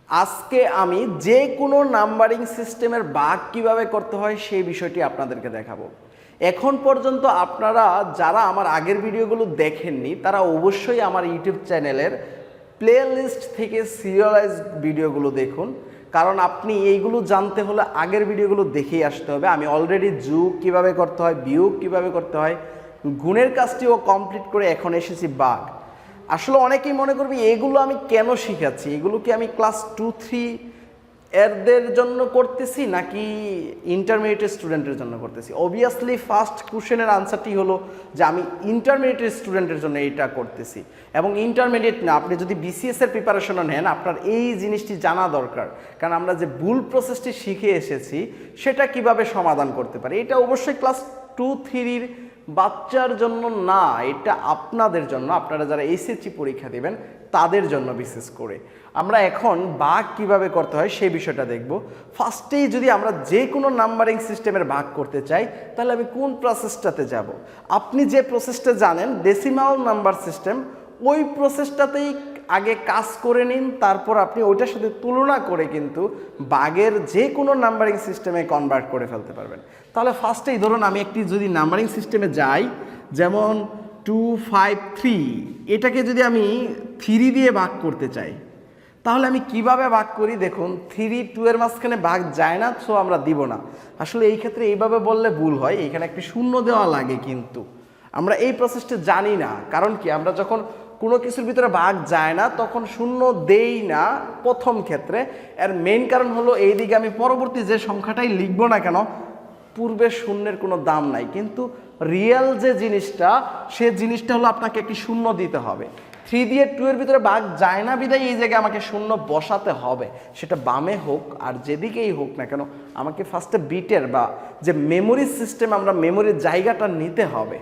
আজকে আমি যে কোনো নাম্বারিং সিস্টেমের ভাগ কিভাবে করতে হয় সেই বিষয়টি আপনাদেরকে দেখাবো। এখন পর্যন্ত আপনারা যারা আমার আগের ভিডিওগুলো দেখেননি তারা অবশ্যই আমার ইউটিউব চ্যানেলের প্লেলিস্ট থেকে সিরিয়ালাইজ ভিডিওগুলো দেখুন, কারণ আপনি এইগুলো জানতে হলে আগের ভিডিওগুলো দেখেই আসতে হবে। আমি অলরেডি যোগ কিভাবে করতে হয়, বিয়োগ কিভাবে করতে হয়, গুণের কাজটিও কমপ্লিট করে এখন এসেছি ভাগ। আসলে অনেকেই মনে করবে এগুলো আমি কেন শিখাচ্ছি, এগুলো কি আমি ক্লাস 2-3 এরদের জন্য করতেছি নাকি ইন্টারমিডিয়েট স্টুডেন্টের জন্য করতেছি। অবভিয়াসলি ফার্স্ট কোশ্চেনের আনসারটি হলো যে আমি ইন্টারমিডিয়েট স্টুডেন্টের জন্য এইটা করতেছি, এবং ইন্টারমিডিয়েট না, আপনি যদি বিসিএস এর প্রিপারেশনও নেন আপনার এই জিনিসটি জানা দরকার, কারণ আমরা যে ভুল প্রসেসটি শিখে এসেছি সেটা কিভাবে সমাধান করতে পারি। এটা অবশ্যই ক্লাস 2-3 বাচ্চার জন্য না, এটা আপনাদের জন্য, আপনারা যারা এসএসসি পরীক্ষা দেবেন তাদের জন্য বিশেষ করে। আমরা এখন ভাগ কিভাবে করতে হয় সেই বিষয়টা দেখব। ফার্স্টেই যদি আমরা যে কোনো নাম্বারিং সিস্টেমের ভাগ করতে চাই তাহলে আমি কোন প্রসেসটাতে যাব। আপনি যে প্রসেসটা জানেন ডেসিমাল নাম্বার সিস্টেম, ওই প্রসেসটাতেই আগে কাজ করে নিন, তারপর আপনি ওইটার সাথে তুলনা করে কিন্তু ভাগের যে কোনো নাম্বারিং সিস্টেমে কনভার্ট করে ফেলতে পারবেন। তাহলে ফার্স্টেই ধরুন আমি একটি যদি নাম্বারিং সিস্টেমে যাই, যেমন 253, এটাকে যদি আমি 3 দিয়ে ভাগ করতে চাই তাহলে আমি কিভাবে ভাগ করি। দেখুন 3-2 এর মাঝখানে ভাগ যায় না, সো আমরা দিব না। আসলে এই ক্ষেত্রে এইভাবে বললে ভুল হয়, এখানে একটি শূন্য দেওয়া লাগে, কিন্তু আমরা এই প্রসেসটা জানি না। কারণ কি, আমরা যখন কোনো কিছুর ভিতরে ভাগ যায় না তখন শূন্য দেই না প্রথম ক্ষেত্রে। এর মেইন কারণ হলো এই দিকে আমি পরবর্তী যে সংখ্যাটাই লিখবো না কেন পূর্বের শূন্যের কোনো দাম নাই, কিন্তু রিয়েল যে জিনিসটা সে জিনিসটা হলো আপনাকে একটি শূন্য দিতে হবে। 3 দিয়ে 2 এর ভিতরে ভাগ যায় না বিদায় এই জায়গায় আমাকে শূন্য বসাতে হবে, সেটা বামে হোক আর যেদিকেই হোক না কেন আমাকে ফার্স্টে বিটের বা যে মেমোরি সিস্টেম আমরা মেমোরির জায়গাটা নিতে হবে।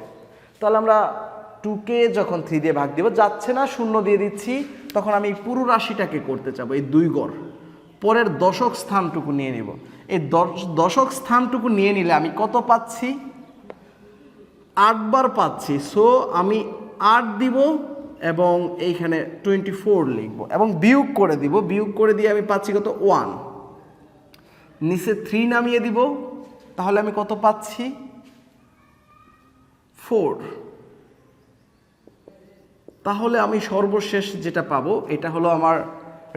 তাহলে আমরা 2কে যখন 3 দিয়ে ভাগ দিব যাচ্ছে না, শূন্য দিয়ে দিচ্ছি, তখন আমি এই পুরো রাশিটাকে করতে চাবো এই 2 গড়, পরের দশক স্থানটুকু নিয়ে নেব। এই দশক স্থানটুকু নিয়ে নিলে আমি কত পাচ্ছি, 8 বার পাচ্ছি। সো আমি 8 দিব এবং এইখানে 24 লিখব এবং বিয়োগ করে দিব, বিয়োগ করে দিয়ে আমি পাচ্ছি কত 1, নিচে 3 নামিয়ে দিব, তাহলে আমি কত পাচ্ছি 4। তাহলে আমি সর্বশেষ যেটা পাবো এটা হলো আমার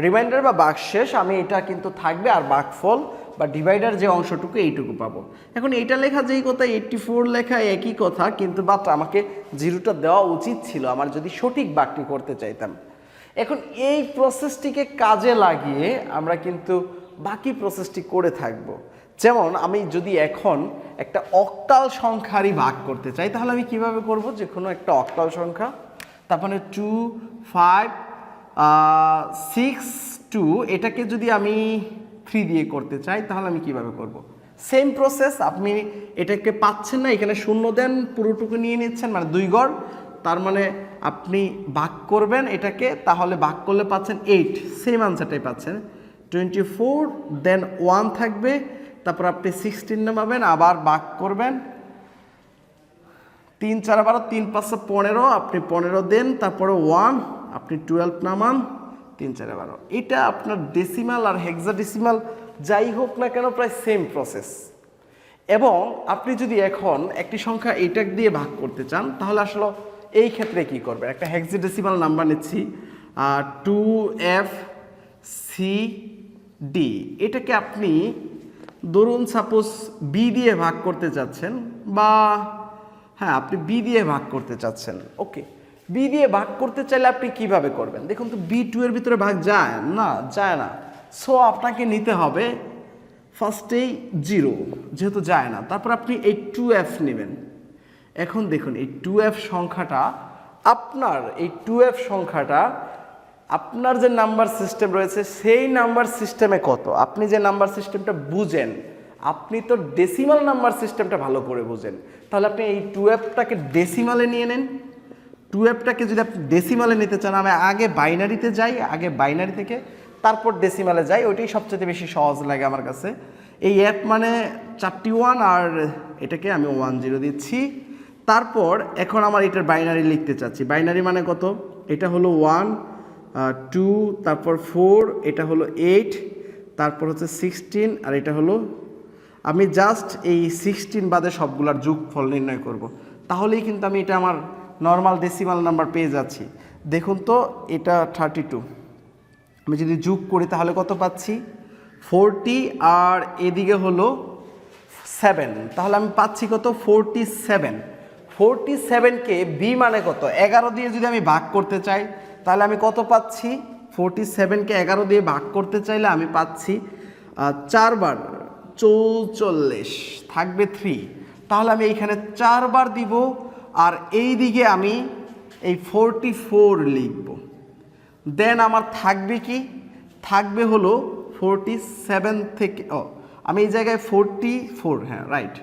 রিমাইন্ডার বা ভাগশেষ। আমি এটা কিন্তু থাকবে আর ভাগফল বা ডিভাইডার যে অংশটুকু এইটুকু পাবো। এখন এইটা লেখা যেই কথা 84 লেখা একই কথা, কিন্তু বাট আমাকে 0টা দেওয়া উচিত ছিল আমার যদি সঠিক ভাগটি করতে চাইতাম। এখন এই প্রসেসটিকে কাজে লাগিয়ে আমরা কিন্তু বাকি প্রসেসটি করে থাকব। যেমন আমি যদি এখন একটা অক্টাল সংখ্যারই ভাগ করতে চাই তাহলে আমি কিভাবে করব। যে কোনো একটা অক্টাল সংখ্যা, তারপরে 2, 5, 6, 2, এটাকে যদি আমি 3 দিয়ে করতে চাই তাহলে আমি কিভাবে করব। সেম প্রসেস, আপনি এটাকে পাচ্ছেন না, এখানে শূন্য দেন, পুরোটুকু নিয়ে নিচ্ছেন মানে 2 গড়, তার মানে আপনি ভাগ করবেন এটাকে, তাহলে ভাগ করলে পাচ্ছেন 8, সেম আনসারটাই পাচ্ছেন। 24 দেন 1 থাকবে, তারপর আপনি 16 নামাবেন, আবার ভাগ করবেন, 3 4 12, 3 5 15, আপনি 15 দেন, তারপরে 1, আপনি 12 নামান, 3 4 12। এটা আপনার ডেসিমাল আর হেক্সাডেসিমাল যাই হোক না কেন প্রায় সেম প্রসেস। এবং আপনি যদি এখন একটি সংখ্যা এইটা দিয়ে ভাগ করতে চান তাহলে আসলে এই ক্ষেত্রে কি করবেন, একটা হেক্সাডেসিমাল নাম্বার নিচ্ছি 2FCD, এটাকে আপনি ধরুন সাপোজ বি দিয়ে ভাগ করতে চাচ্ছেন, বা হ্যাঁ আপনি বি দিয়ে ভাগ করতে চাচ্ছেন। ওকে, বি দিয়ে ভাগ করতে চাইলে আপনি কিভাবে করবেন। দেখুন তো B2 এর ভিতরে ভাগ যায় না, যায় না। সো আপনাকে নিতে হবে ফার্স্টেই 0, যেহেতু যায় না, তারপর আপনি এই 2F নেবেন। এখন দেখুন এই 2F সংখ্যাটা আপনার যে নাম্বার সিস্টেম রয়েছে সেই নাম্বার সিস্টেমে কত, আপনি যে নাম্বার সিস্টেমটা বুঝেন, আপনি তো ডেসিমাল নাম্বার সিস্টেমটা ভালো করে বুঝেন, তাহলে আপনি এই 2Fটাকে ডেসিমালে নিয়ে নেন। 2Fটাকে যদি আপনি ডেসিমালে নিতে চান, আমি আগে বাইনারিতে যাই, আগে বাইনারি থেকে তারপর ডেসিমালে যাই, ওইটাই সবচেয়ে বেশি সহজ লাগে আমার কাছে। এই F মানে 4টি 1 আর এটাকে আমি 10 দিচ্ছি। তারপর এখন আমার এটার বাইনারি লিখতে চাচ্ছি, বাইনারি মানে কত, এটা হলো 1, 2, তারপর 4, এটা হলো 8, তারপর হচ্ছে 16, আর এটা হলো, আমি জাস্ট এই 16 বাদে সবগুলার যোগফল নির্ণয় করব। তাহলেই কিন্তু আমি এটা আমার নর্মাল ডেসিমাল নাম্বার পেয়ে যাচ্ছি। দেখুন তো, এটা 32, আমি যদি যোগ করি তাহলে কত পাচ্ছি? 40, আর এদিকে হলো 7, তাহলে আমি পাচ্ছি কত? 47। 47কে বি মানে কত? 11 দিয়ে যদি আমি ভাগ করতে চাই তাহলে আমি কত পাচ্ছি? 47কে 11 দিয়ে ভাগ করতে চাইলে আমি পাচ্ছি 4 বার 44, থাকবে 3, তাহলে আমি এইখানে 4 বার দিব, আর এই দিকে আমি এই 44 লিখব। দেন আমার থাকবে কি? থাকবে হলো 47 থেকে, আমি এই জায়গায় 44, হ্যাঁ রাইট,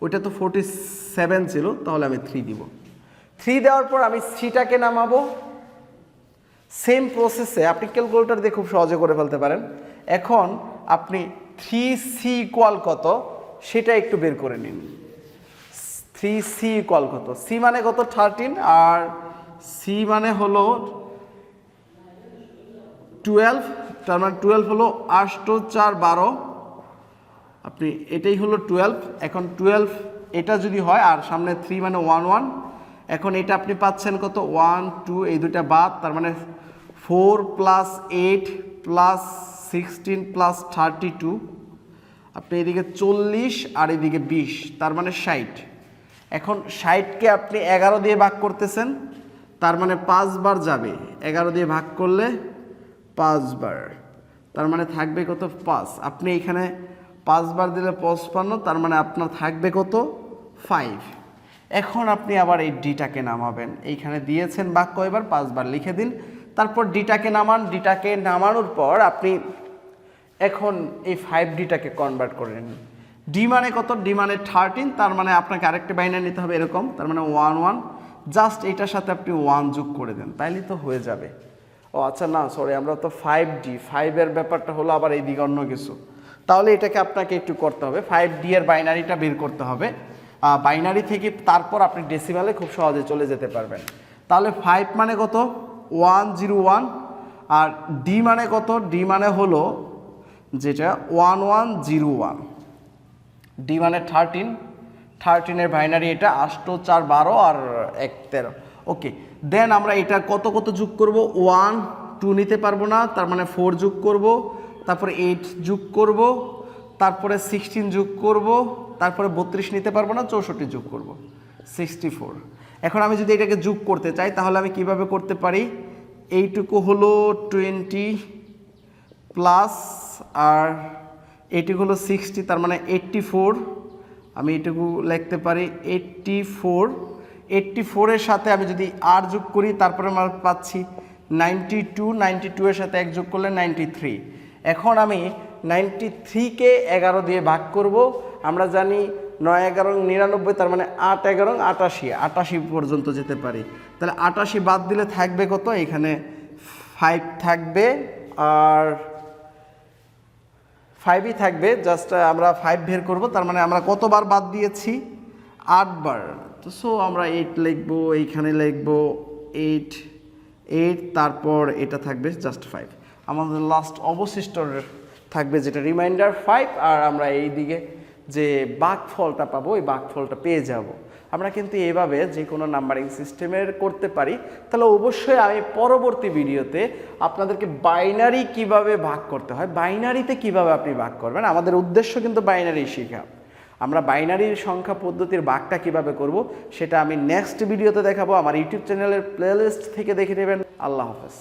ওইটা তো 47 ছিল, তাহলে আমি 3 দিব। 3 দেওয়ার পর আমি সিটাকে নামাবো। সেম প্রসেসে আপনি ক্যালকুলেটর দিয়ে খুব সহজে করে ফেলতে পারেন। এখন আপনি 3c ইকুয়াল কত সেটা একটু বের করে নিন। 3c ইকুয়াল কত? c মানে কত? 13, আর c মানে হলো 12, তার মানে 12 হলো 8 4 12, আপনি এটাই হলো 12। এখন 12 এটা যদি হয়, আর সামনে 3 মানে 1 1, এখন এটা আপনি পাচ্ছেন কত? 1 2, এই দুইটা বাদ, তার মানে 4 + 8 + 16 + 32, আপনি এদিকে 40 আর এদিকে 20, তার মানে 60। এখন 60কে আপনি 11 দিয়ে ভাগ করতেছেন, তার মানে 5 বার যাবে। 11 দিয়ে ভাগ করলে 5 বার, তার মানে থাকবে কত? 5। আপনি এখানে 5 বার দিলে 55, তার মানে আপনার থাকবে কত? 5। এখন আপনি আবার এই ডিটাকে নামাবেন। এইখানে দিয়েছেন বাক্য, এবার 5 বার লিখে দিন, তারপর ডিটাকে নামান। ডিটাকে নামানোর পর আপনি এখন এই 5ডিটাকে কনভার্ট করে নিন। ডি মানে কত? ডি মানে 13, তার মানে আপনাকে আরেকটা বাইনারি নিতে হবে এরকম, তার মানে 1 1, জাস্ট এটার সাথে আপনি 1 যোগ করে দেন, তাইলে তো হয়ে যাবে। ও আচ্ছা, না সরি, আমরা তো 5D, 5-এর ব্যাপারটা হলো আবার এইদিকে অন্য কিছু, তাহলে এটাকে আপনাকে একটু করতে হবে। 5D এর বাইনারিটা বের করতে হবে। বাইনারি থেকে তারপর আপনি ডেসিমালে খুব সহজে চলে যেতে পারবেন। তাহলে 5 মানে কত? 101, আর ডি মানে কত? ডি মানে হলো যেটা 1101, ডি মানে 13, 13-এর বাইনারি এটা 8 4 12 আর 1 13। ওকে, দেন আমরা এটা কত কত যোগ করব? 1 2 নিতে পারবো না, তার মানে 4 যোগ করব, তারপরে 8 যোগ করব, তারপরে 16 যোগ করব, তারপরে 32 নিতে পারবো না, 64 যোগ করব, 64। এখন আমি যদি এটাকে যোগ করতে চাই তাহলে আমি কিভাবে করতে পারি? এইটুকু হলো 20 প্লাস, আর এইটুকু হলো 60, তার মানে 84। আমি এটুকু লিখতে পারি 84। 84-এর সাথে আমি যদি আর যোগ করি তারপরে আমরা পাচ্ছি 92, 92-এর সাথে 1 যোগ করলে 93। এখন আমি 93-কে 11 দিয়ে ভাগ করব। আমরা জানি 9 11 99, তার মানে 8 11 88, 88 পর্যন্ত যেতে পারি। তাহলে 88 বাদ দিলে থাকবে কত? এখানে 5 থাকবে, আর 5ই থাকবে, জাস্ট আমরা 5 বের করব, তার মানে আমরা কতবার বাদ দিয়েছি? 8 বার। তো সো আমরা 8 লিখব, এইখানে লিখব 8, তারপর এটা থাকবে জাস্ট 5। আমাদের লাস্ট অবশিষ্ট থাকবে যেটা রিমাইন্ডার 5, আর আমরা এই দিকে যে ভাগফলটা পাবো ওই ভাগফলটা পেয়ে যাব। আমরা কিন্তু এভাবে যে কোনো নাম্বারিং সিস্টেমের করতে পারি। তাহলে অবশ্যই আমি পরবর্তী ভিডিওতে আপনাদেরকে বাইনারি কিভাবে ভাগ করতে হয়, বাইনারিতে কিভাবে আপনি ভাগ করবেন, আমাদের উদ্দেশ্য কিন্তু বাইনারি শেখা। আমরা বাইনারির সংখ্যা পদ্ধতির ভাগটা কিভাবে করব সেটা আমি নেক্সট ভিডিওতে দেখাবো। আমার ইউটিউব চ্যানেলের প্লেলিস্ট থেকে দেখে নেবেন। আল্লাহ হাফেজ।